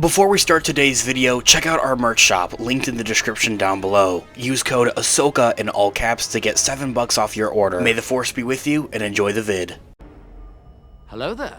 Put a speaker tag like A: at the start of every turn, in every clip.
A: Before we start today's video, check out our merch shop, linked in the description down below. Use code AHSOKA in all caps to get $7 off your order. May the force be with you, and enjoy the vid.
B: Hello there.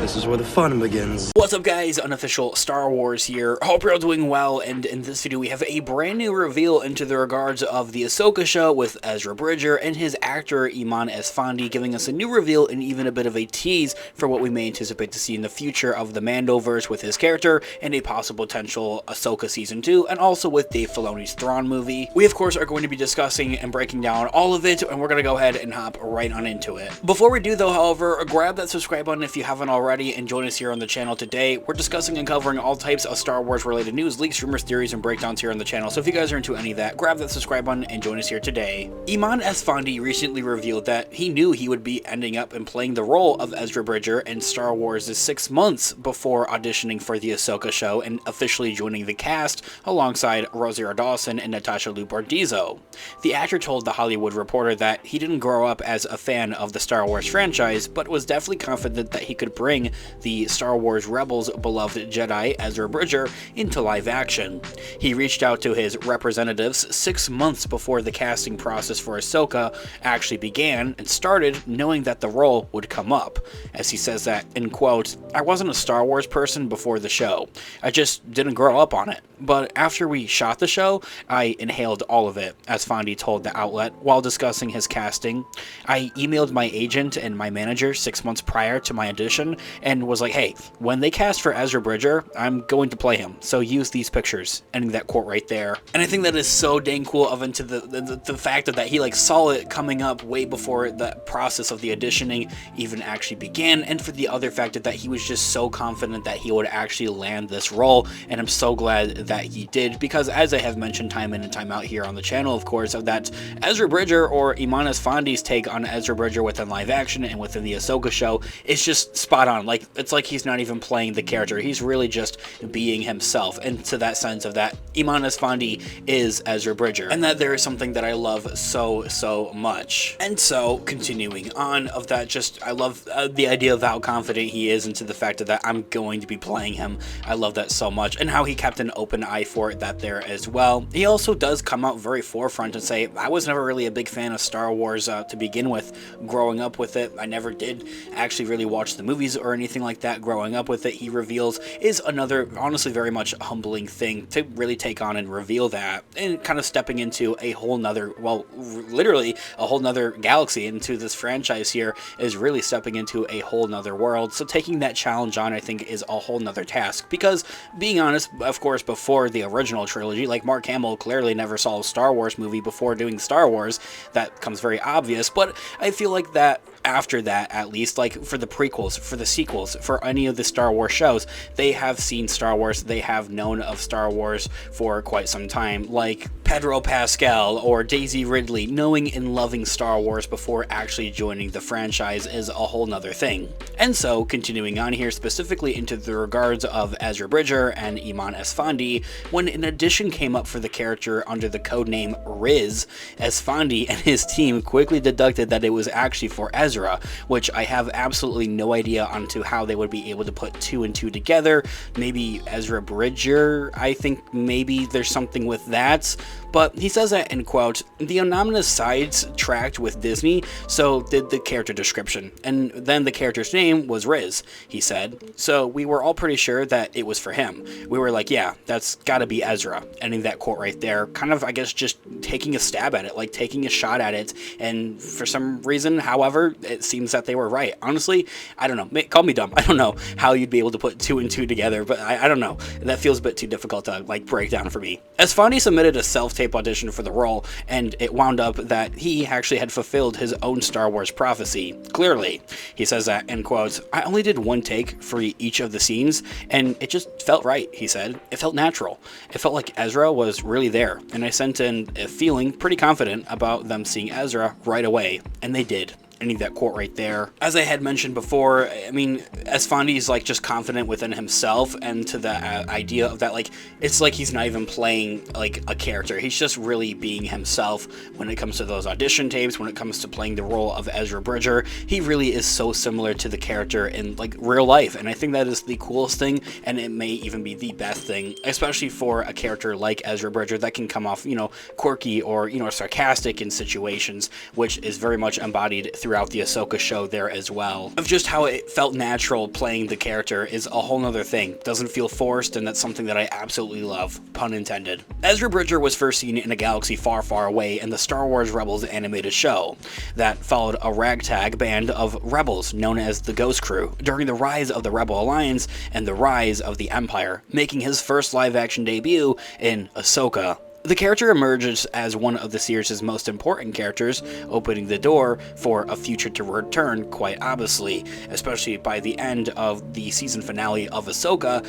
C: This is where the fun begins.
A: What's up guys, Unofficial Star Wars here. Hope you're all doing well, and in this video we have a brand new reveal into the regards of the AHSOKA show with Ezra Bridger and his actor Eman Esfandi, giving us a new reveal and even a bit of a tease for what we may anticipate to see in the future of the Mandoverse with his character and a possible potential AHSOKA Season 2, and also with Dave Filoni's Thrawn movie. We of course are going to be discussing and breaking down all of it, and we're going to go ahead and hop right on into it. Before we do though, however, grab that subscribe button if you haven't already, and join us here on the channel today. We're discussing and covering all types of Star Wars related news, leaks, rumors, theories, and breakdowns here on the channel, so if you guys are into any of that, grab that subscribe button and join us here today. Eman Esfandi recently revealed that he knew he would be ending up and playing the role of Ezra Bridger in Star Wars 6 months before auditioning for the AHSOKA show and officially joining the cast alongside Rosario Dawson and Natasha Liu Bordizzo. The actor told The Hollywood Reporter that he didn't grow up as a fan of the Star Wars franchise, but was definitely confident that he could bring the Star Wars Rebels beloved Jedi Ezra Bridger into live action. He reached out to his representatives 6 months before the casting process for AHSOKA actually began and started, knowing that the role would come up. As he says that, in quote, "I wasn't a Star Wars person before the show. I just didn't grow up on it. But after we shot the show, I inhaled all of it," as Fondi told the outlet while discussing his casting. "I emailed my agent and my manager 6 months prior to my audition and was like, hey, when they cast for Ezra Bridger, I'm going to play him, so use these pictures," ending that quote right there. And I think that is so dang cool of into the fact that he saw it coming up way before the process of the auditioning even actually began, and for the other factor that he was just so confident that he would actually land this role, and I'm so glad that he did, because as I have mentioned time in and time out here on the channel, of course, of that Ezra Bridger, or Eman Esfandi's take on Ezra Bridger within live action and within the AHSOKA show, is just spot on. It's like he's not even playing the character, he's really just being himself, and to that sense of that, Eman Esfandi is Ezra Bridger, and that there is something that I love so much. And so, continuing on of that, just, I love the idea of how confident he is into the fact that I'm going to be playing him. I love that so much, and how he kept an open eye for it that there as well. He also does come out very forefront and say, I was never really a big fan of Star Wars to begin with. Growing up with it, I never did actually really watch the movies or anything like that. Growing up with it, he reveals, is another honestly very much humbling thing to really take on and reveal that, and kind of stepping into a whole nother, well, literally a whole nother galaxy into this franchise here, is really stepping into a whole nother world. So taking that challenge on, I think, is a whole nother task, because being honest, of course, before the original trilogy, Mark Hamill clearly never saw a Star Wars movie before doing Star Wars. That comes very obvious, but I feel like that after that, at least, for the prequels, for the sequels, for any of the Star Wars shows, they have seen Star Wars, they have known of Star Wars for quite some time, like Pedro Pascal or Daisy Ridley. Knowing and loving Star Wars before actually joining the franchise is a whole nother thing. And so, continuing on here, specifically into the regards of Ezra Bridger and Eman Esfandi, when an audition came up for the character under the codename Riz, Esfandi and his team quickly deducted that it was actually for Ezra, which I have absolutely no idea onto how they would be able to put 2 and 2 together. Maybe Ezra Bridger, I think maybe there's something with that. But he says that, in quote, "The anonymous sites tracked with Disney, so did the character description. And then the character's name was Riz," he said. "So we were all pretty sure that it was for him. We were like, yeah, that's gotta be Ezra." Ending that quote right there, kind of, I guess, just taking a stab at it, taking a shot at it. And for some reason, however, it seems that they were right. Honestly, I don't know. Call me dumb. I don't know how you'd be able to put 2 and 2 together, but I don't know. That feels a bit too difficult to, break down for me. Esfandi submitted a self-tape audition for the role, and it wound up that he actually had fulfilled his own Star Wars prophecy. Clearly, he says that, in quotes, "I only did 1 take for each of the scenes, and it just felt right," he said. "It felt natural. It felt like Ezra was really there, and I sent in feeling pretty confident about them seeing Ezra right away, and they did." Ending that quote right there. As I had mentioned before, I mean, Esfandi is like just confident within himself, and to the idea of that, like, it's like he's not even playing like a character. He's just really being himself when it comes to those audition tapes, when it comes to playing the role of Ezra Bridger. He really is so similar to the character in like real life, and I think that is the coolest thing, and it may even be the best thing, especially for a character like Ezra Bridger that can come off, you know, quirky or, you know, sarcastic in situations, which is very much embodied throughout the Ahsoka show there as well. Of just how it felt natural playing the character is a whole nother thing. Doesn't feel forced, and that's something that I absolutely love, pun intended. Ezra Bridger was first seen in a galaxy far, far away in the Star Wars Rebels animated show that followed a ragtag band of rebels known as the Ghost Crew during the rise of the Rebel Alliance and the rise of the Empire, making his first live-action debut in Ahsoka. The character emerges as one of the series' most important characters, opening the door for a future to return, quite obviously, especially by the end of the season finale of Ahsoka.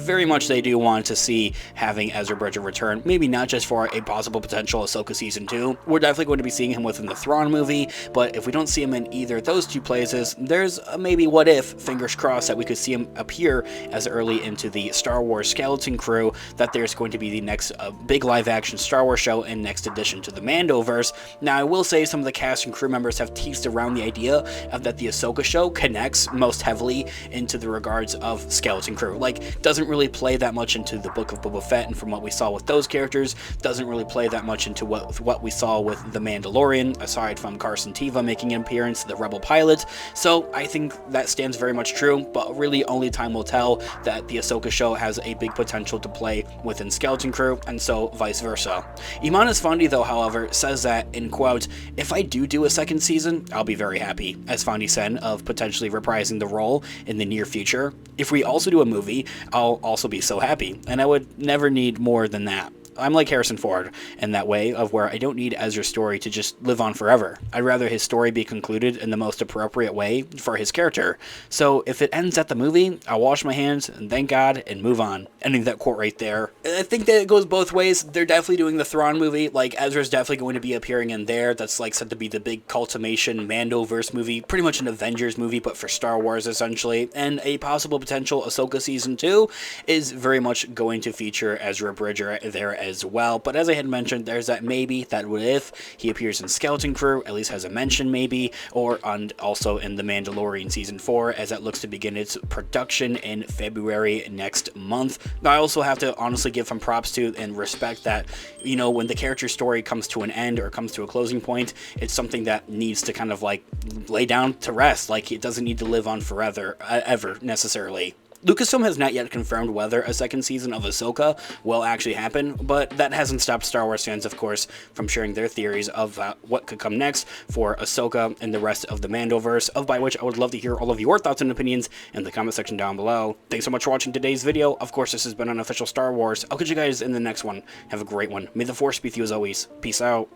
A: Very much they do want to see having Ezra Bridger return, maybe not just for a possible potential Ahsoka Season 2. We're definitely going to be seeing him within the Thrawn movie, but if we don't see him in either of those two places, there's a maybe what if, fingers crossed, that we could see him appear as early into the Star Wars Skeleton Crew, that there's going to be the next big live-action Star Wars show and next addition to the Mandoverse. Now, I will say some of the cast and crew members have teased around the idea of that the Ahsoka show connects most heavily into the regards of Skeleton Crew. Like, doesn't really play that much into the Book of Boba Fett, and from what we saw with those characters, doesn't really play that much into what we saw with the Mandalorian, aside from Carson Teva making an appearance, the Rebel pilot. So I think that stands very much true, but really only time will tell that the Ahsoka show has a big potential to play within Skeleton Crew, and so vice versa. Eman Esfandi, though, however, says that, in quote, "If I do a second season, I'll be very happy," Esfandi said, of potentially reprising the role in the near future. "If we also do a movie, I'll also be so happy, and I would never need more than that. I'm like Harrison Ford in that way, of where I don't need Ezra's story to just live on forever. I'd rather his story be concluded in the most appropriate way for his character. So if it ends at the movie, I'll wash my hands and thank God and move on." Ending that quote right there. I think that it goes both ways. They're definitely doing the Thrawn movie. Like, Ezra's definitely going to be appearing in there. That's like said to be the big culmination Mandoverse movie, pretty much an Avengers movie, but for Star Wars essentially. And a possible potential Ahsoka Season 2 is very much going to feature Ezra Bridger there as well. But as I had mentioned, there's that maybe, that what if he appears in Skeleton Crew, at least has a mention maybe, or also in The Mandalorian Season 4, as that looks to begin its production in February next month. I also have to honestly give him props to and respect that, you know, when the character story comes to an end or comes to a closing point, it's something that needs to kind of like lay down to rest. Like, it doesn't need to live on forever, ever necessarily. Lucasfilm has not yet confirmed whether a second season of Ahsoka will actually happen, but that hasn't stopped Star Wars fans, of course, from sharing their theories of what could come next for Ahsoka and the rest of the Mandoverse, by which I would love to hear all of your thoughts and opinions in the comment section down below. Thanks so much for watching today's video. Of course, this has been Unofficial Star Wars. I'll catch you guys in the next one. Have a great one. May the Force be with you as always. Peace out.